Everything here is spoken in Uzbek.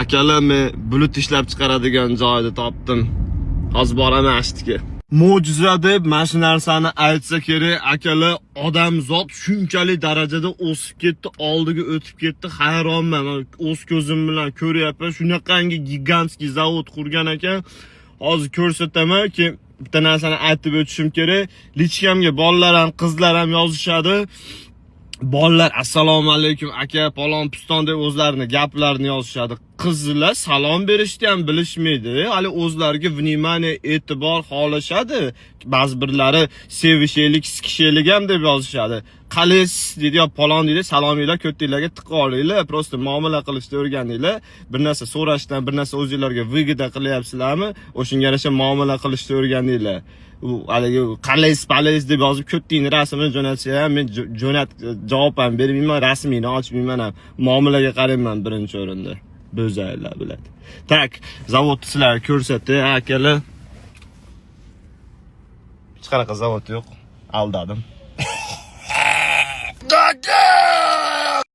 akalar men bulut ishlab chiqaradigan joyni topdim. Hozir boraman ashtiga. Mo'jiza deb mana shu narsani aytsa kerak, akalar, odamzod shunchalik darajada o'sib ketdi, oldiga o'tib ketdi, hayronman. Men o'z ko'zim bilan ko'ryapman. Shunaqangi gigantskiy zavod qurgan ekan. Hozir ko'rsataman-ki, bitta narsani aytib o'tishim kerak. Lichkamga bolalar ham, qizlar ham yozishadi. Bolalar assalomu alaykum aka, palon piston deb o'zlarini gaplarini yozishadi. Qizlar salom berishni ham bilishmaydi. Hali o'zlariga vнимание, e'tibor xohlashadi. Ba'zi birlari sevishaylik, sikishaylik ham deb yozishadi. Qalaysiz deydi yo palon deydi, salominglar ko'tinglarga tiqolinglar, prosta muomala qilishni o'rganinglar. Bir narsa so'rashdan, bir narsa o'zingizlarga vyigida qilyapsizlarmi? O'shunga yarasha muomala qilishni o'rganinglar. U haligi qalaysiz deb yozib ko'ttingni rasmini jo'natsa ham men javob ham bermayman, rasmiyni ochmayman ham. Muomalaga qarayman birinchi o'rinda. Bo'zaylar biladi. Tak, zavodni sizlarga ko'rsatdi, akalar. Hech qanaqa zavod yo'q. Aldadim. Dada!